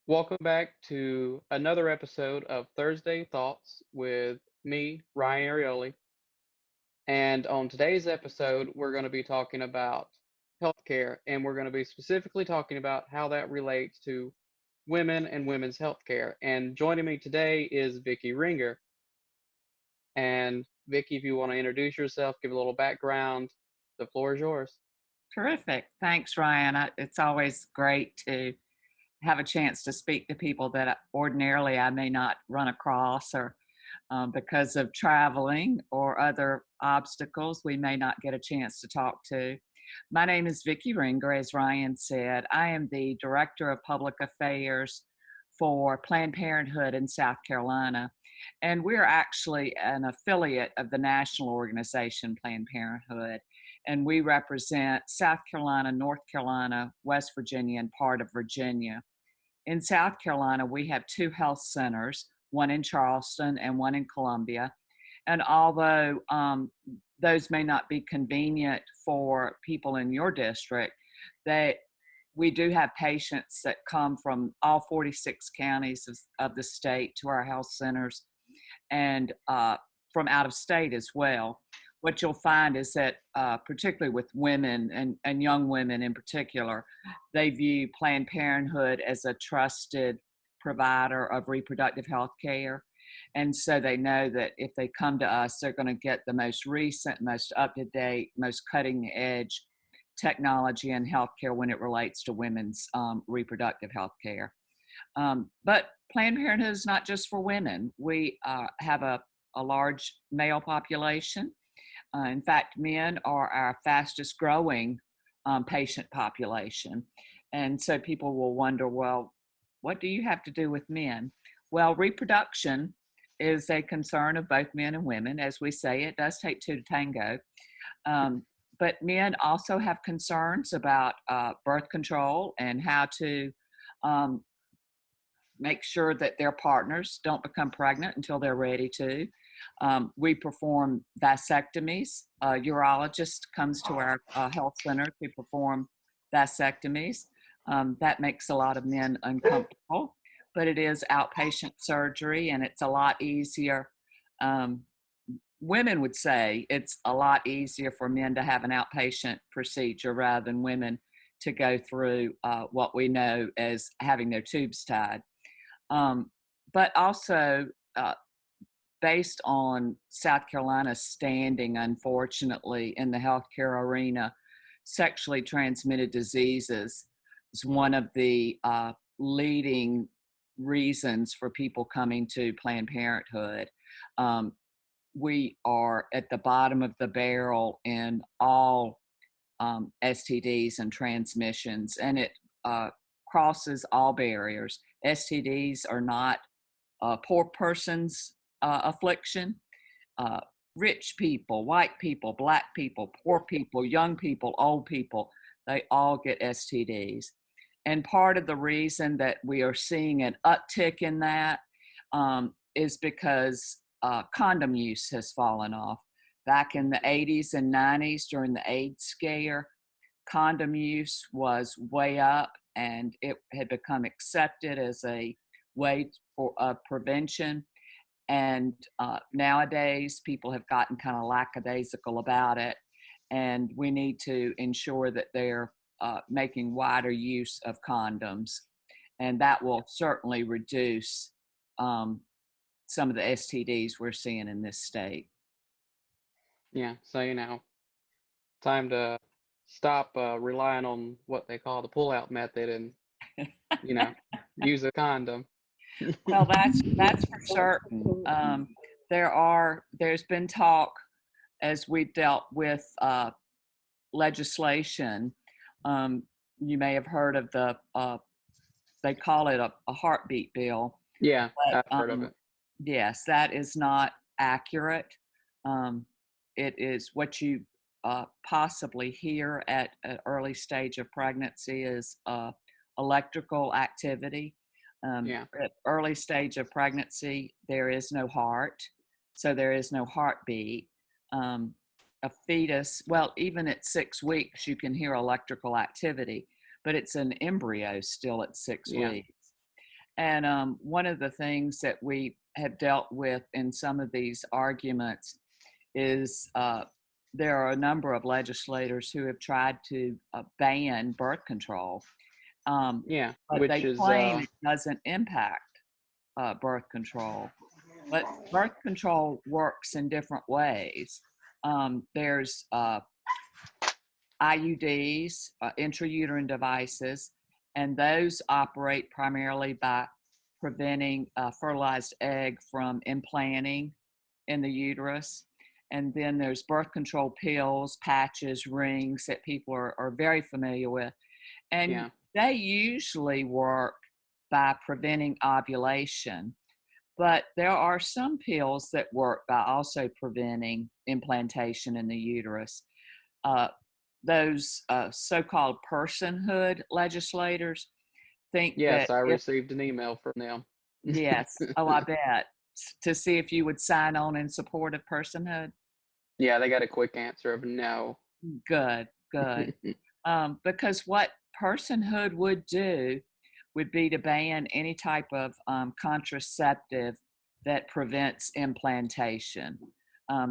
Welcome back to another episode of Thursday Thoughts with me, Ryan Arioli. And on today's episode, we're going to be talking about healthcare, and we're going to be specifically talking about how that relates to women and women's healthcare. And joining me today is Vicky Ringer. And Vicky, if you want to introduce yourself, give a little background, the floor is yours. Terrific. Thanks, Ryan. It's always great to have a chance to speak to people that ordinarily I may not run across, or because of traveling or other obstacles, we may not get a chance to talk to. My name is Vicki Ringer, as Ryan said. I am the Director of Public Affairs for Planned Parenthood in South Carolina. And we're actually an affiliate of the national organization, Planned Parenthood. And we represent South Carolina, North Carolina, West Virginia, and part of Virginia. In South Carolina, we have two health centers, one in Charleston and one in Columbia. And although those may not be convenient for people in your district, they we do have patients that come from all 46 counties of the state to our health centers, and from out of state as well. What you'll find is that, particularly with women and young women in particular, they view Planned Parenthood as a trusted provider of reproductive health care. And so they know that if they come to us, they're going to get the most recent, most up to date, most cutting edge technology and healthcare when it relates to women's reproductive health care. But Planned Parenthood is not just for women. We have a large male population. In fact, men are our fastest growing patient population. And so people will wonder, well, what do you have to do with men? Well, reproduction is a concern of both men and women. As we say, it does take two to tango. But men also have concerns about birth control and how to make sure that their partners don't become pregnant until they're ready to. We perform vasectomies. A urologist comes to our health center to perform vasectomies. That makes a lot of men uncomfortable, but it is outpatient surgery and it's a lot easier. Women would say it's a lot easier for men to have an outpatient procedure rather than women to go through what we know as having their tubes tied. But also, based on South Carolina's standing, unfortunately, in the healthcare arena, sexually transmitted diseases is one of the leading reasons for people coming to Planned Parenthood. We are at the bottom of the barrel in all STDs and transmissions, and it crosses all barriers. STDs are not a poor person's affliction. Rich people, white people, black people, poor people, young people, old people, they all get STDs. And part of the reason that we are seeing an uptick in that is because condom use has fallen off. Back in the 80s and 90s during the AIDS scare, condom use was way up and it had become accepted as a way for prevention. And nowadays, people have gotten kind of lackadaisical about it, and we need to ensure that they're making wider use of condoms, and that will certainly reduce some of the STDs we're seeing in this state. Yeah, so time to stop relying on what they call the pull-out method and you know use a condom. Well, that's for certain. There's been talk as we've dealt with legislation. You may have heard of they call it a heartbeat bill. Yeah, But I've heard of it. yes, that is not accurate. It is what you possibly hear at an early stage of pregnancy is electrical activity. Yeah, At early stage of pregnancy, there is no heart, so there is no heartbeat. A fetus, well, even at 6 weeks, you can hear electrical activity, but it's an embryo still at six yeah, weeks. And one of the things that we have dealt with in some of these arguments is there are a number of legislators who have tried to ban birth control, um, Yeah, but which they is claim it doesn't impact birth control. But birth control works in different ways. There's IUDs, intrauterine devices, and those operate primarily by preventing a fertilized egg from implanting in the uterus. And then there's birth control pills, patches, rings that people are very familiar with. And yeah, they usually work by preventing ovulation. But there are some pills that work by also preventing implantation in the uterus. Uh, those so-called personhood legislators think yes, that I if received an email from them. yes, oh, I bet, to see if you would sign on in support of personhood. Yeah, they got a quick answer of no. Good, good. Because what personhood would do would be to ban any type of contraceptive that prevents implantation.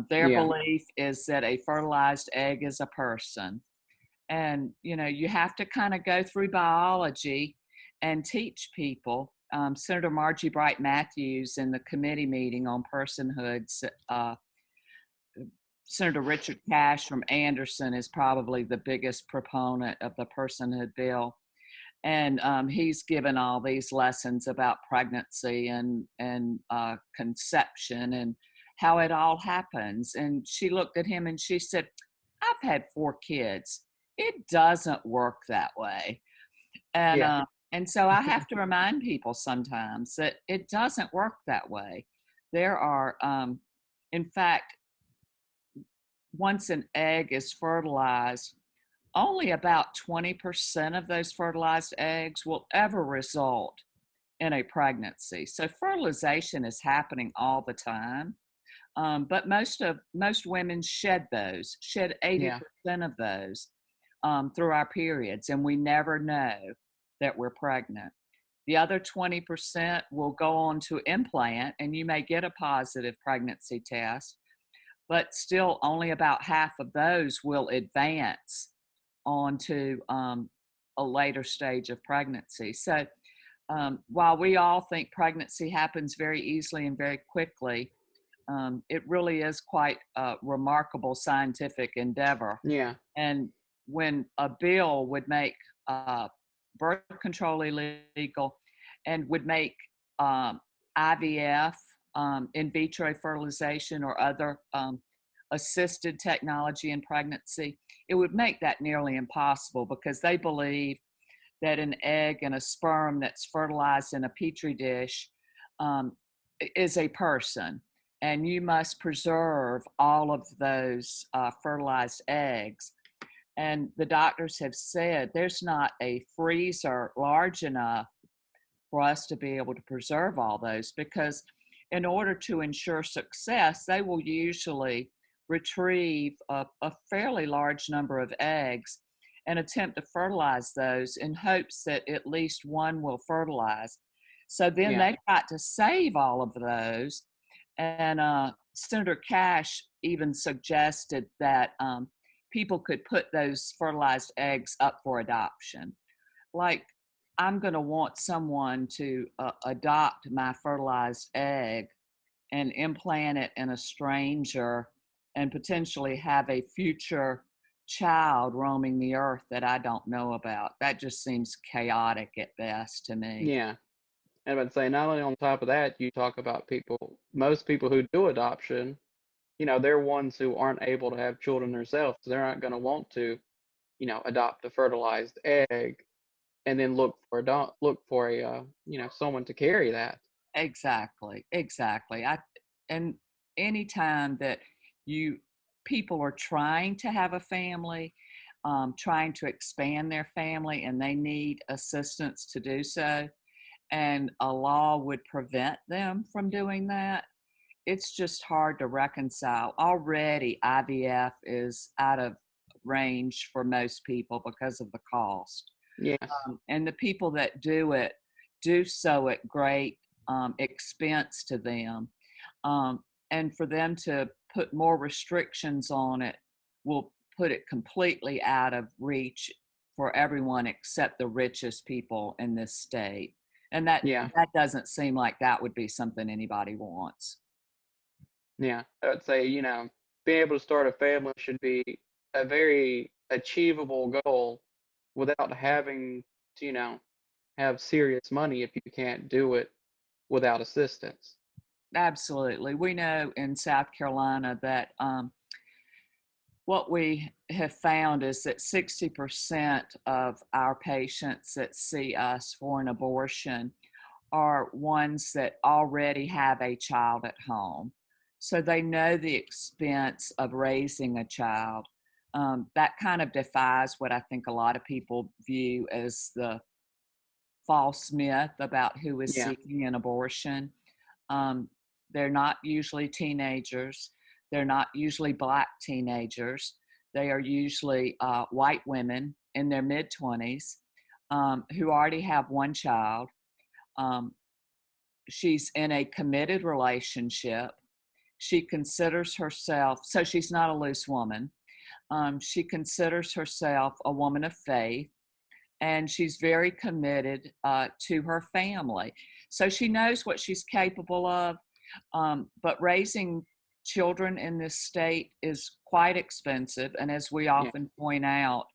Their Yeah, belief is that a fertilized egg is a person. And, you have to kind of go through biology and teach people. Senator Margie Bright Matthews in the committee meeting on personhoods, Senator Richard Cash from Anderson is probably the biggest proponent of the personhood bill. And he's given all these lessons about pregnancy and conception and how it all happens. And she looked at him and she said, "I've had 4 kids. It doesn't work that way." And yeah, and so I have to remind people sometimes that it doesn't work that way. There are, in fact, once an egg is fertilized, only about 20% of those fertilized eggs will ever result in a pregnancy. So fertilization is happening all the time. But most women shed yeah, 80% of those through our periods, and we never know that we're pregnant. The other 20% will go on to implant, and you may get a positive pregnancy test, but still only about half of those will advance onto a later stage of pregnancy. So while we all think pregnancy happens very easily and very quickly, it really is quite a remarkable scientific endeavor. yeah, And when a bill would make uh, birth control illegal and would make IVF, in vitro fertilization, or other assisted technology in pregnancy, it would make that nearly impossible because they believe that an egg and a sperm that's fertilized in a petri dish um, is a person. And you must preserve all of those fertilized eggs. And the doctors have said there's not a freezer large enough for us to be able to preserve all those, because in order to ensure success, they will usually retrieve a fairly large number of eggs and attempt to fertilize those in hopes that at least one will fertilize. So then yeah, they've got to save all of those. And Senator Cash even suggested that people could put those fertilized eggs up for adoption. Like, I'm going to want someone to adopt my fertilized egg and implant it in a stranger and potentially have a future child roaming the earth that I don't know about. That just seems chaotic at best to me. yeah. And I'd say not only on top of that, you talk about people, most people who do adoption, they're ones who aren't able to have children themselves. So they're not going to want to, adopt a fertilized egg and then look for a, someone to carry that. Exactly, exactly. And anytime that you people are trying to have a family, trying to expand their family, and they need assistance to do so, and a law would prevent them from doing that, it's just hard to reconcile. Already, IVF is out of range for most people because of the cost. Yes. And the people that do it do so at great expense to them. And for them to put more restrictions on it will put it completely out of reach for everyone except the richest people in this state. And Yeah, that doesn't seem like that would be something anybody wants. yeah. I would say, being able to start a family should be a very achievable goal without having to, have serious money if you can't do it without assistance. Absolutely. We know in South Carolina that what we have found is that 60% of our patients that see us for an abortion are ones that already have a child at home. So they know the expense of raising a child. That kind of defies what I think a lot of people view as the false myth about who is Yeah, seeking an abortion. Um, they're not usually teenagers. They're not usually Black teenagers. They are usually white women in their mid 20s who already have one child. Um, she's in a committed relationship. She considers herself, so she's not a loose woman. She considers herself a woman of faith, and she's very committed to her family. So she knows what she's capable of, but raising children in this state is quite expensive. And as we yeah, often point out,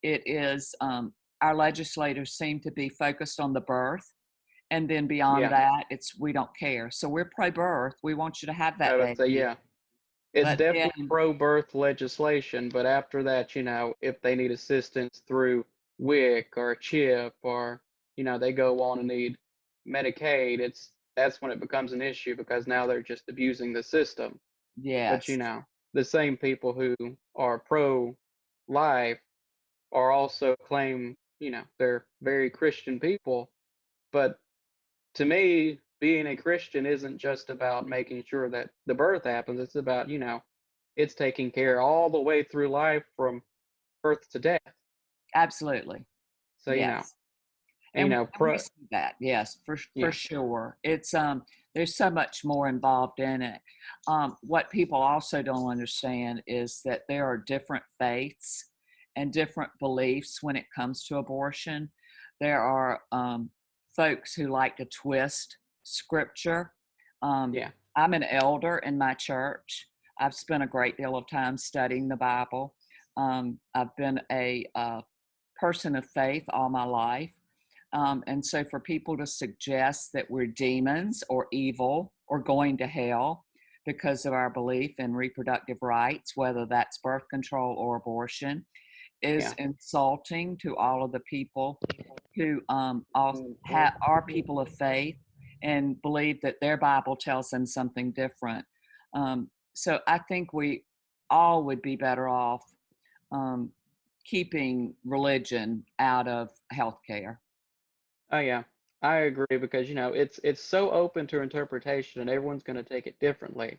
it is, our legislators seem to be focused on the birth. And then beyond yeah. that, it's we don't care. So we're pro birth. We want you to have I that would say, baby. yeah. It's But definitely then, pro-birth legislation, but after that, if they need assistance through WIC or CHIP or, they go on and need Medicaid, that's when it becomes an issue because now they're just abusing the system. But, yes, the same people who are pro-life are also claim, they're very Christian people. But to me, being a Christian isn't just about making sure that the birth happens. It's about, it's taking care all the way through life from birth to death. absolutely. So, Yes. and, And we see that, yes, for yeah, sure. It's there's so much more involved in it. What people also don't understand is that there are different faiths and different beliefs when it comes to abortion. There are folks who like to twist scripture. Um, yeah, I'm an elder in my church. I've spent a great deal of time studying the Bible. I've been a person of faith all my life. And so for people to suggest that we're demons or evil or going to hell because of our belief in reproductive rights, whether that's birth control or abortion, is yeah, insulting to all of the people who are people of faith and believe that their Bible tells them something different. So I think we all would be better off um, keeping religion out of healthcare. oh yeah, I agree because it's so open to interpretation and everyone's going to take it differently.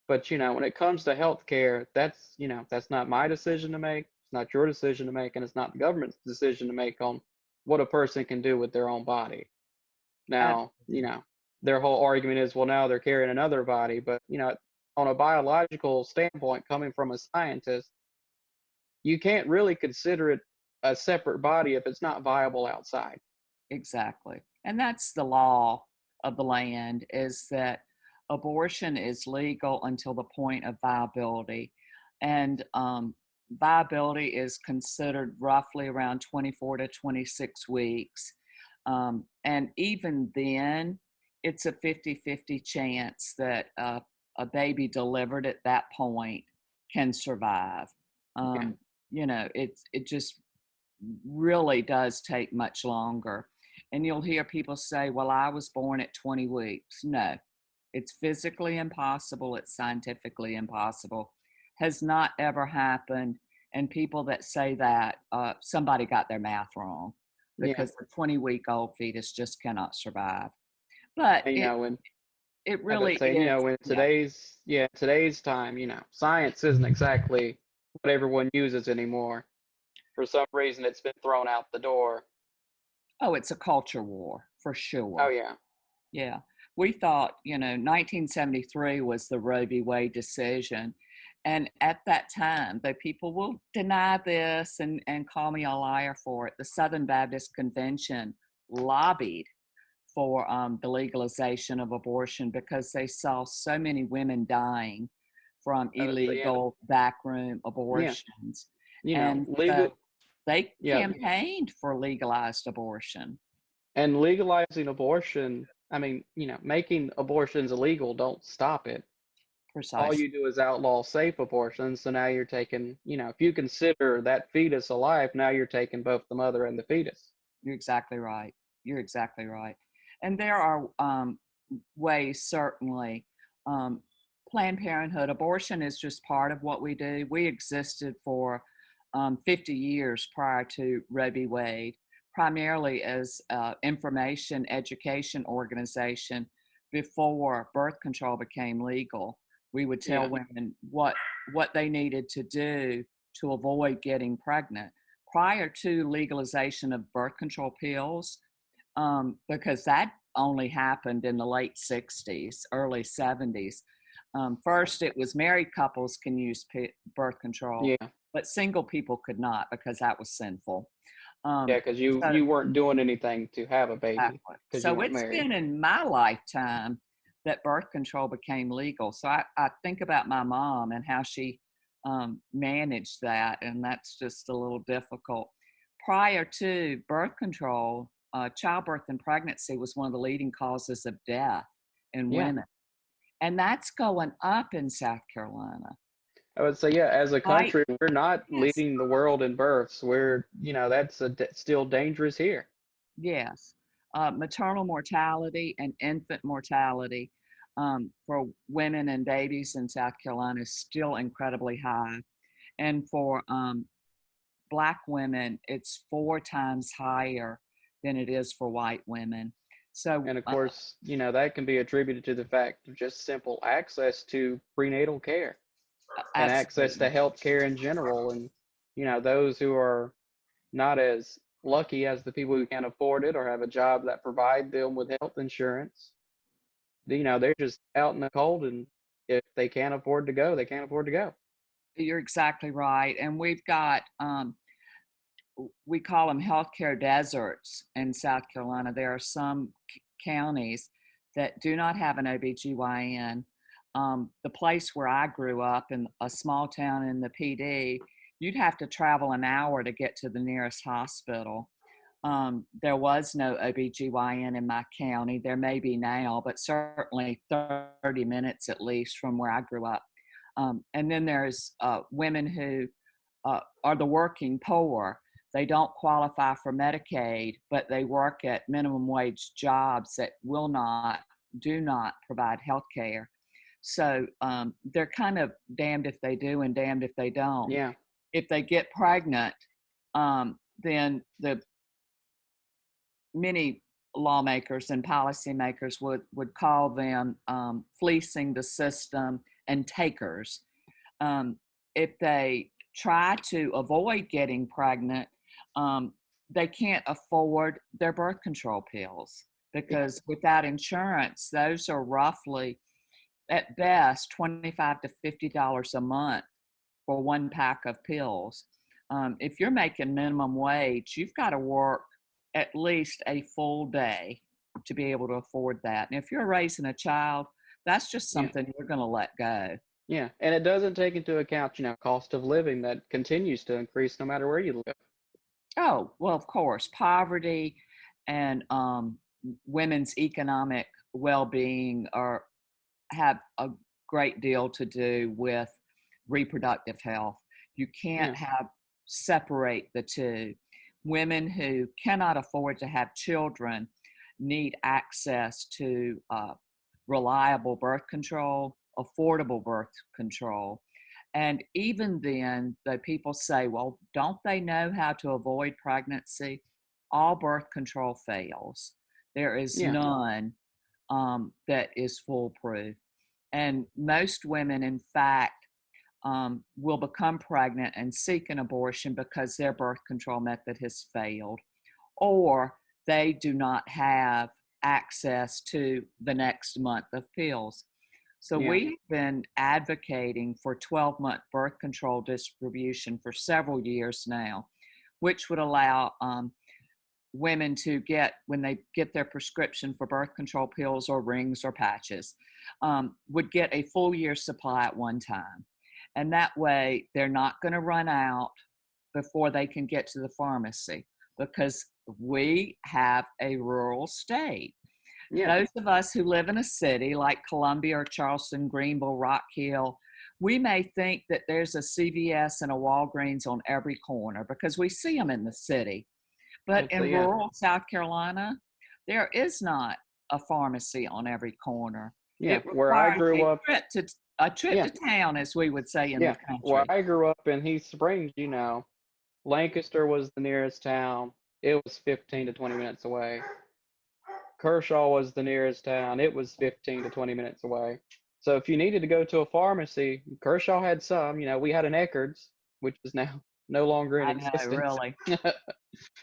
But when it comes to healthcare, that's not my decision to make. It's not your decision to make, and it's not the government's decision to make on what a person can do with their own body. Now, Absolutely. their whole argument is, well, now they're carrying another body, but on a biological standpoint, coming from a scientist, you can't really consider it a separate body if it's not viable outside. Exactly. And that's the law of the land is that abortion is legal until the point of viability. And viability is considered roughly around 24 to 26 weeks. And even then, it's a 50-50 chance that a baby delivered at that point can survive. Yeah, Um, it just really does take much longer. And you'll hear people say, well, I was born at 20 weeks. No, it's physically impossible. It's scientifically impossible. Has not ever happened. And people that say that, somebody got their math wrong yeah. because a 20-week-old fetus just cannot survive. But And, it, when it I really would say, is, in yeah, today's time, science isn't exactly what everyone uses anymore. For some reason, it's been thrown out the door. oh, it's a culture war for Oh sure. yeah. Yeah. We thought, 1973 was the Roe v. Wade decision. And at that time, though people will deny this and call me a liar for it, the Southern Baptist Convention lobbied for the legalization of abortion because they saw so many women dying from So yeah, illegal backroom yeah. abortions. You know, And legal. so they Yeah, campaigned for legalized abortion. and legalizing abortion. I mean, making abortions illegal don't stop it. All Precisely. you do is outlaw safe abortions. So now you're taking, if you consider that fetus alive, now you're taking both the mother and the fetus. You're exactly right. You're exactly right. And there are ways, certainly. Um, Planned Parenthood, abortion is just part of what we do. We existed for 50 years prior to Roe v. Wade, primarily as information education organization before birth control became legal. We would tell Yeah, women what they needed to do to avoid getting pregnant prior to legalization of birth control pills, because that only happened in the late 60s, early 70s. First, it was married couples can use birth control, yeah, but single people could not because that was sinful. yeah. Um, Because you so, you weren't doing anything to have a baby exactly. because you So weren't it's married. been in my lifetime that birth control became legal. So I think about my mom and how she managed that, and that's just a little difficult. Prior to birth control, childbirth and pregnancy was one of the leading causes of death in Yeah, women. And that's going up in South Carolina. I would say, yeah. As a Right? country, we're not Yes. leading the world in births. That's still dangerous here. Yes. Maternal mortality and infant mortality for women and babies in South Carolina is still incredibly high. And for Black women, it's 4 times higher than it is for white women. So, And of course, that can be attributed to the fact of just simple access to prenatal care and access to absolutely. health care in general. And, those who are not as lucky as the people who can afford it or have a job that provide them with health insurance, they're just out in the cold. And if they can't afford to go, they can't afford to go. You're exactly right. And we've got, we call them healthcare deserts in South Carolina. There are some counties that do not have an OBGYN. The place where I grew up in a small town in the PD, you'd have to travel an hour to get to the nearest hospital. There was no OBGYN in my county. There may be now, but certainly 30 minutes at least from where I grew up. And then there's women who are the working poor. They don't qualify for Medicaid, but they work at minimum wage jobs that do not provide health care. So they're kind of damned if they do and damned if they don't. Yeah. If they get pregnant, then the many lawmakers and policymakers would call them fleecing the system and takers. Um, if they try to avoid getting pregnant, um, they can't afford their birth control pills Yeah. because without insurance, those are roughly at best $25 to $50 a month for 1 pack of pills. If you're making minimum wage, you've got to work at least a full day to be able to afford that. And if you're raising a child, that's just Yeah. something you're going to let go. Yeah. And it doesn't take into account, cost of living that continues to increase no matter where you live. Oh, well, of course, poverty and women's economic well-being have a great deal to do with reproductive health. You can't Yeah. separate the two. Women who cannot afford to have children need access to reliable birth control, affordable birth control. And even then, the people say, well, don't they know how to avoid pregnancy? All birth control fails. There is Yeah. none that is foolproof. And most women, in fact, will become pregnant and seek an abortion because their birth control method has failed, or they do not have access to the next month of pills. So Yeah. we've been advocating for 12-month birth control distribution for several years now, which would allow women to get, when they get their prescription for birth control pills or rings or patches, would get a full year supply at one time. And that way they're not going to run out before they can get to the pharmacy, because we have a rural state. Yeah. Those of us who live in a city like Columbia or Charleston, Greenville, Rock Hill, we may think that there's a CVS and a Walgreens on every corner because we see them in the city. But So in yeah. rural South Carolina, there is not a pharmacy on every corner. Yeah. It Where I requires grew a up. trip Yeah. to town, as we would say in the Yeah. Where country. I grew up in Heath Springs, Lancaster was the nearest town. It was 15 to 20 minutes away. Kershaw was the nearest town. It was 15 to 20 minutes away. So if you needed to go to a pharmacy, Kershaw had some. We had an Eckerd's, which is now no longer in I know, existence. really.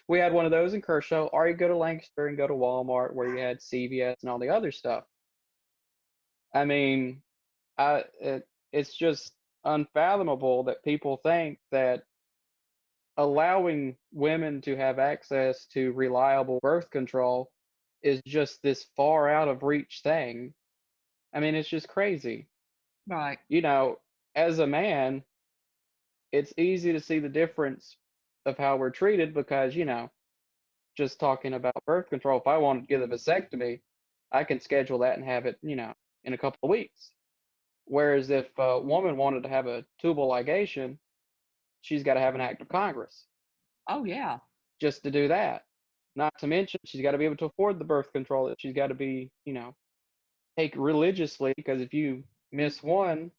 We had one of those in Kershaw, or you go to Lancaster and go to Walmart where you had CVS and all the other stuff. I mean, it's just unfathomable that people think that allowing women to have access to reliable birth control is just this far out of reach thing. I mean, it's just crazy. Right. You know, as a man, it's easy to see the difference of how we're treated because, just talking about birth control, if I wanted to get a vasectomy, I can schedule that and have it, in a couple of weeks. Whereas if a woman wanted to have a tubal ligation, she's got to have an act of Congress Oh, yeah. just to do that. Not to mention, she's got to be able to afford the birth control. She's got to be, take religiously because if you miss one,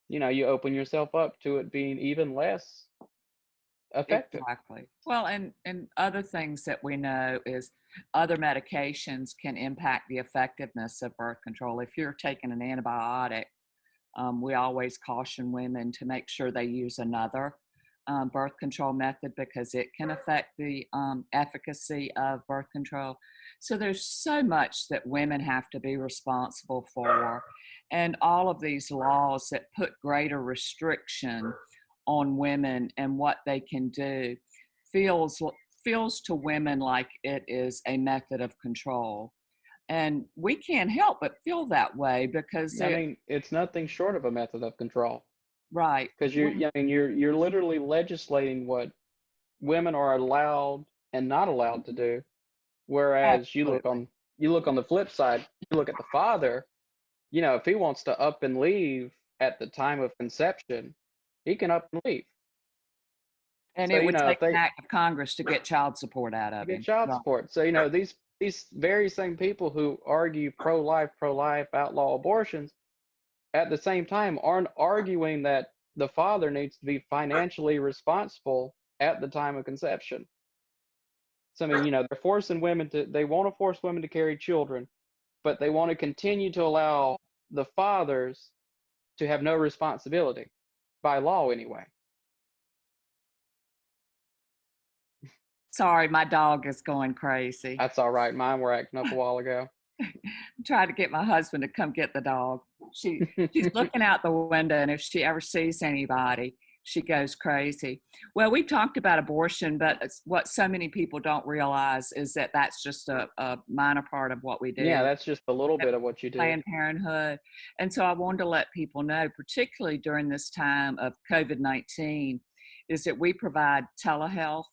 you open yourself up to it being even less effective. Exactly. Well, and other things that we know is other medications can impact the effectiveness of birth control. If you're taking an antibiotic, we always caution women to make sure they use another birth control method because it can affect the efficacy of birth control. So there's so much that women have to be responsible for, and all of these laws that put greater restriction on women and what they can do feels feels to women like it is a method of control. And we can't help but feel that way because I they're mean, it's nothing short of a method of control right. because you're literally legislating what women are allowed and not allowed to do. Whereas Absolutely. you look on the flip side, you look at the father, if he wants to up and leave at the time of conception, he can up and leave. And So, it would if take an they act of Congress to get child support out to of get him. child Right. support. So, these very same people who argue pro life, outlaw abortions, at the same time aren't arguing that the father needs to be financially responsible at the time of conception. So, I mean, they're forcing they want to force women to carry children, but they want to continue to allow the fathers to have no responsibility by law anyway. Sorry, my dog is going crazy. That's all right. Mine were acting up a while ago. I'm trying to get my husband to come get the dog. She's looking out the window, and if she ever sees anybody, she goes crazy. Well, we've talked about abortion, but what so many people don't realize is that that's just a minor part of what we Yeah, do that's just a little at bit of what you do. Planned Parenthood. And so I wanted to let people know, particularly during this time of COVID-19, is that we provide telehealth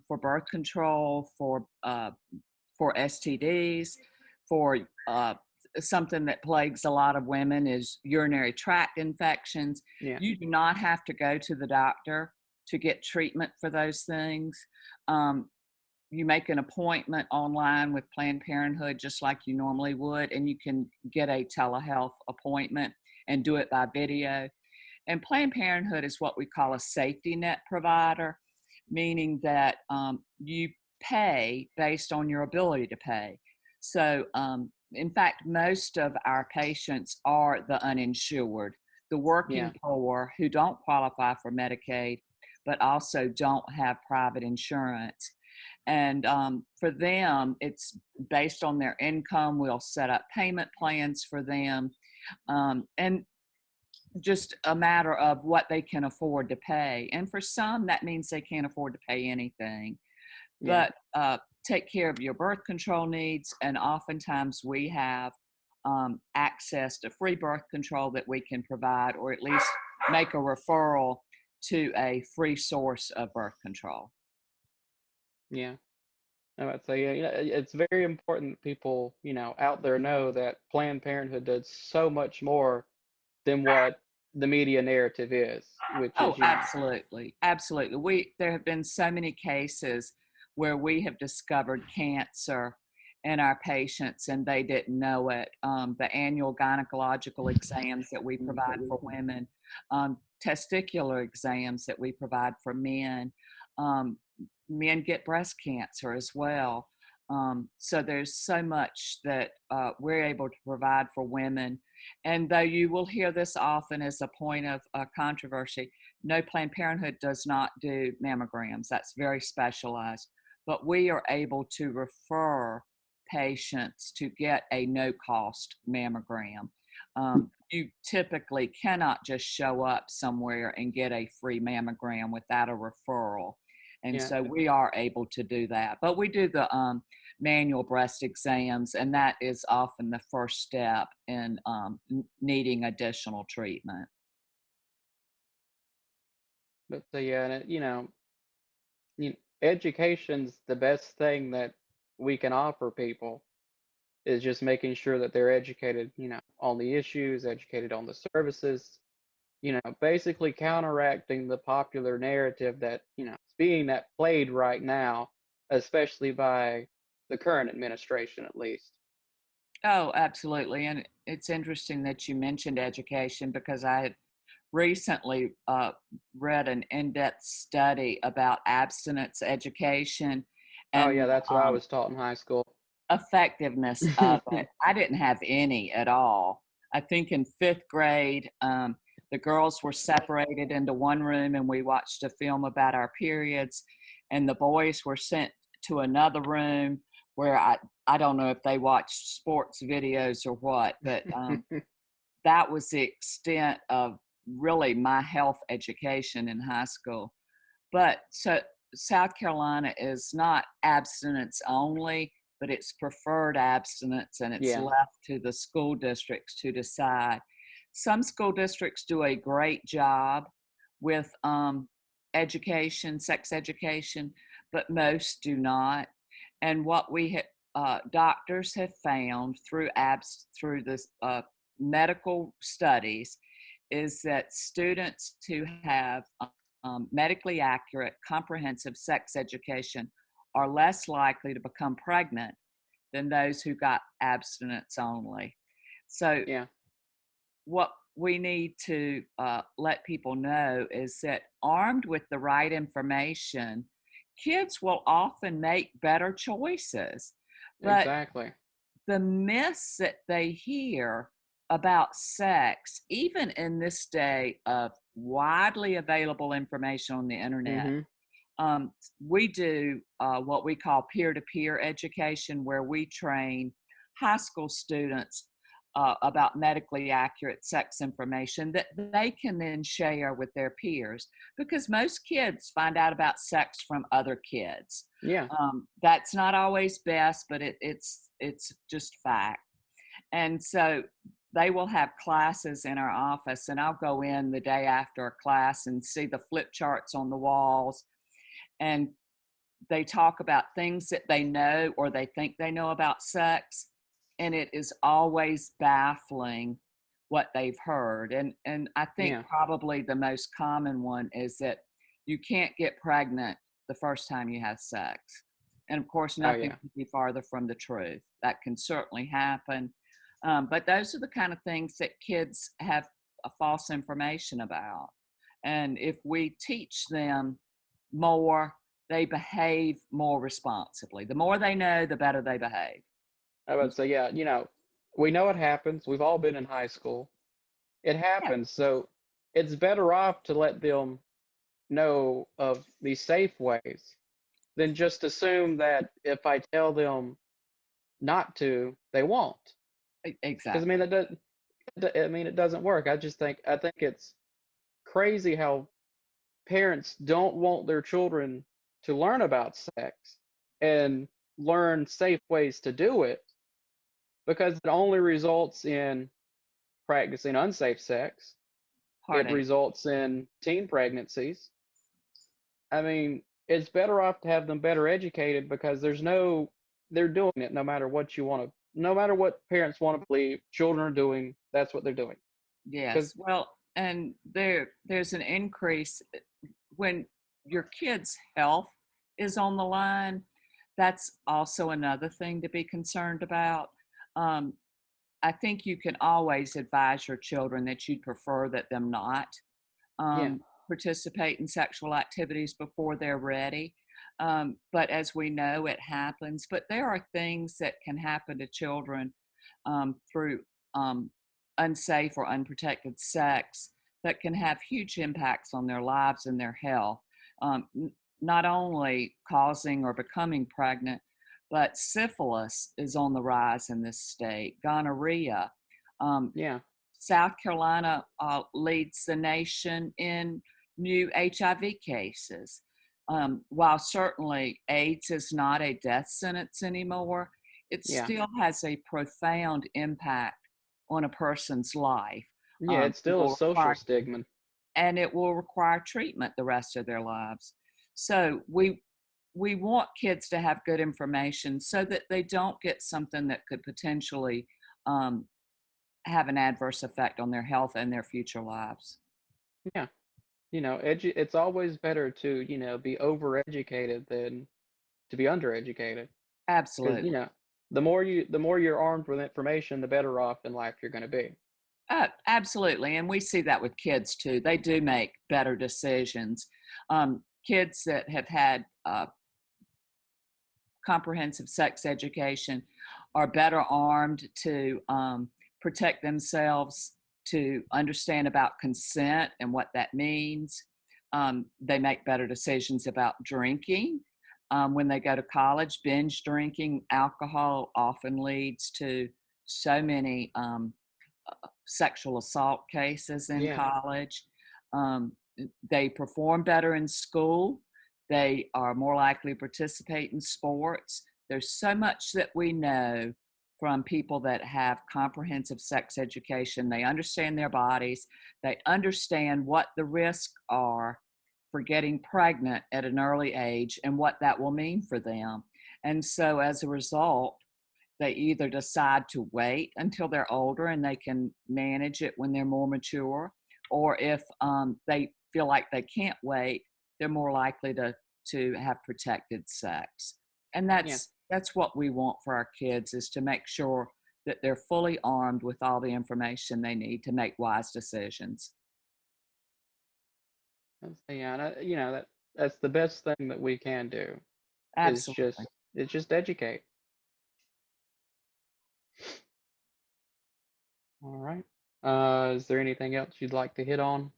for birth control, for STDs, for something that plagues a lot of women is urinary tract infections. Yeah. You do not have to go to the doctor to get treatment for those things. Um, you make an appointment online with Planned Parenthood just like you normally would, and you can get a telehealth appointment and do it by video. And Planned Parenthood is what we call a safety net provider, meaning that you pay based on your ability to pay. So, in fact, most of our patients are the uninsured, the Yeah. working poor who don't qualify for Medicaid, but also don't have private insurance. And for them, it's based on their income. We'll set up payment plans for them. And just a matter of what they can afford to pay. And for some, that means they can't afford to pay anything. Yeah. But take care of your birth control needs. And oftentimes we have access to free birth control that we can provide, or at least make a referral to a free source of birth control. Yeah. I would say, yeah, it's very important that people, out there know that Planned Parenthood does so much more than what the media narrative is, which Oh, is, absolutely. Absolutely. There have been so many cases where we have discovered cancer in our patients and they didn't know it. The annual gynecological exams that we provide for women, testicular exams that we provide for men. Um, Men get breast cancer as well. So there's so much that we're able to provide for women. And though you will hear this often as a point of controversy, no, Planned Parenthood does not do mammograms. That's very specialized. But we are able to refer patients to get a no cost mammogram. You typically cannot just show up somewhere and get a free mammogram without a referral. And yeah. so we are able to do that. But we do the manual breast exams, and that is often the first step in needing additional treatment. But so, yeah, and education's the best thing that we can offer people is just making sure that they're educated, on the issues, educated on the services, basically counteracting the popular narrative that, is being that played right now, especially by the current administration, at least. Oh, absolutely. And it's interesting that you mentioned education because I had recently read an in depth study about abstinence education Oh, yeah, and that's what I was taught in high school. effectiveness of it. I didn't have any at all. I think in fifth grade, the girls were separated into one room and we watched a film about our periods, and the boys were sent to another room where I don't know if they watched sports videos or what, but that was the extent of really my health education in high school. But so South Carolina is not abstinence only, but it's preferred abstinence and it's Yeah, left to the school districts to decide. Some school districts do a great job with education, sex education, but most do not. And what we doctors have found through this medical studies is that students who have medically accurate, comprehensive sex education are less likely to become pregnant than those who got abstinence only. So, yeah. what we need to let people know is that armed with the right information, kids will often make better choices. But Exactly. the myths that they hear about sex, even in this day of widely available information on the internet, Mhm. we do what we call peer to peer education, where we train high school students about medically accurate sex information that they can then share with their peers. Because most kids find out about sex from other kids. Yeah. That's not always best, but it's just fact. And so they will have classes in our office, and I'll go in the day after a class and see the flip charts on the walls, and they talk about things that they know or they think they know about sex, and it is always baffling what they've heard. And I think Yeah. probably the most common one is that you can't get pregnant the first time you have sex. And of course, Oh, nothing yeah. could be farther from the truth. That can certainly happen. But those are the kind of things that kids have a false information about. And if we teach them more, they behave more responsibly. The more they know, the better they behave. I would say, yeah, we know it happens. We've all been in high school. It Yeah, happens. So it's better off to let them know of these safe ways then just assume that if I tell them not to, they won't. Because I mean, Exactly. that doesn't. I mean, it doesn't work. I think it's crazy how parents don't want their children to learn about sex and learn safe ways to do it because it only results in practicing unsafe sex. It Heartache. results in teen pregnancies. I mean, it's better off to have them better educated because they're doing it no matter what parents want to believe, children are doing, that's what they're doing. Because, Yes. Well, and there's an increase when your kid's health is on the line. That's also another thing to be concerned about. Um, I think you can always advise your children that you'd prefer that them not yeah, participate in sexual activities before they're ready. But as we know, it happens. But there are things that can happen to children through um, unsafe or unprotected sex that can have huge impacts on their lives and their health, not only causing or becoming pregnant, but syphilis is on the rise in this state, gonorrhea. Um, yeah, South Carolina leads the nation in new HIV cases. While certainly AIDS is not a death sentence anymore, it yeah, still has a profound impact on a person's life. yeah. It's It still a will social require, stigma. and it will require treatment the rest of their lives. So we want kids to have good information so that they don't get something that could potentially um, have an adverse effect on their health and their future lives. Yeah. It's always better to, be overeducated than to be undereducated. Because, Absolutely. the more you're armed with information, the better off in life you're gonna be. Absolutely. And we see that with kids too. They do make better decisions. Kids that have had comprehensive sex education are better armed to protect themselves, to understand about consent and what that means. They make better decisions about drinking. When they go to college, binge drinking alcohol often leads to so many sexual assault cases in Yeah, college. Um, they perform better in school. They are more likely to participate in sports. There's so much that we know from people that have comprehensive sex education. They understand their bodies, they understand what the risks are for getting pregnant at an early age and what that will mean for them. And so, as a result, they either decide to wait until they're older and they can manage it when they're more mature, or if they feel like they can't wait, they're more likely to have protected sex. And yeah, that's what we want for our kids, is to make sure that they're fully armed with all the information they need to make wise decisions. yeah, and that's the best thing that we can do is Absolutely. just educate. Alright. Is there anything else you'd like to hit on?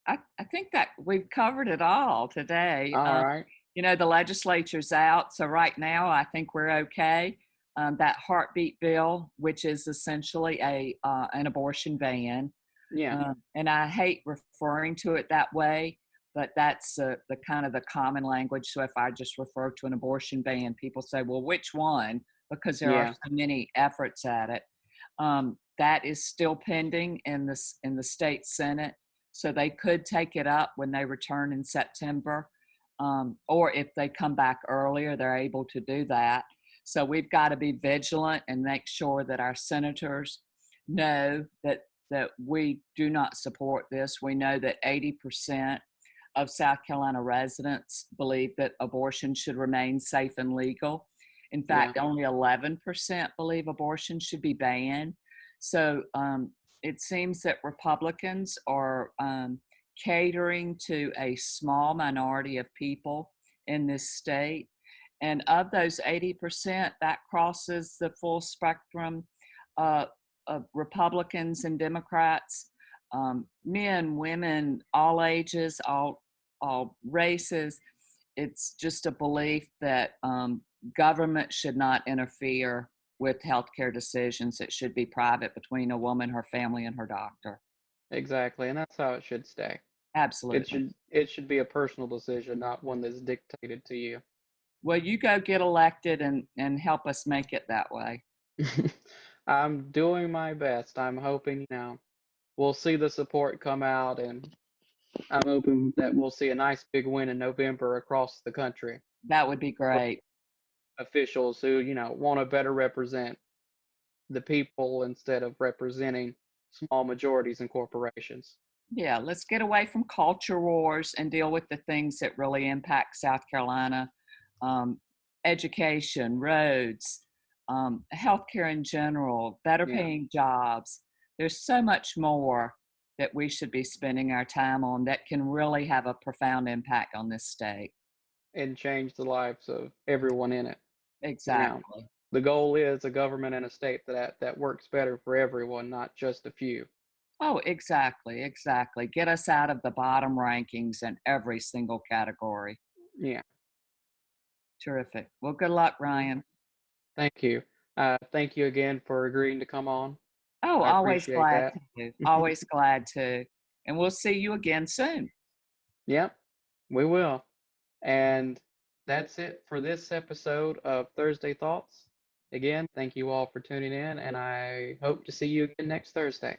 I think that we've covered it all today. Alright. The legislature's out, so right now I think we're okay. That heartbeat bill, which is essentially an abortion ban, Yeah, and I hate referring to it that way, but that's the kind of the common language. So if I just refer to an abortion ban, people say, "Well, which one?" Because there are yeah, so many efforts at it. That is still pending in the state senate, so they could take it up when they return in September, or if they come back earlier, they're able to do that. So we've got to be vigilant and make sure that our senators know that we do not support this. We know that 80% of South Carolina residents believe that abortion should remain safe and legal. In yeah, fact, only 11% believe abortion should be banned. So it seems that Republicans are catering to a small minority of people in this state. And of those 80%, that crosses the full spectrum uh, of Republicans and Democrats, men, women, all ages, all races. it's just a belief that government should not interfere with healthcare decisions. It should be private between a woman, her family, and her doctor. Exactly, and that's how it should stay. Absolutely. It should be a personal decision, not one that's dictated to you. Well, you go get elected and help us make it that way. I'm doing my best. I'm hoping, we'll see the support come out, and I'm hoping that we'll see a nice big win in November across the country. That would be great. Officials who, want to better represent the people instead of representing small majorities and corporations. Yeah, let's get away from culture wars and deal with the things that really impact South Carolina. Um, Education, roads, healthcare in general, better Yeah, paying jobs. There's so much more that we should be spending our time on that can really have a profound impact on this state. and change the lives of everyone in it. You know, Exactly. the goal is a government and a state that works better for everyone, not just a few. Oh, exactly, exactly. Get us out of the bottom rankings in every single category. Yeah. Terrific. Well, good luck, Ryan. Thank you. Thank you again for agreeing to come on. Oh, I always appreciate glad that. to. Always glad to. And we'll see you again soon. Yep, we will. And that's it for this episode of Thursday Thoughts. Again, thank you all for tuning in, and I hope to see you again next Thursday.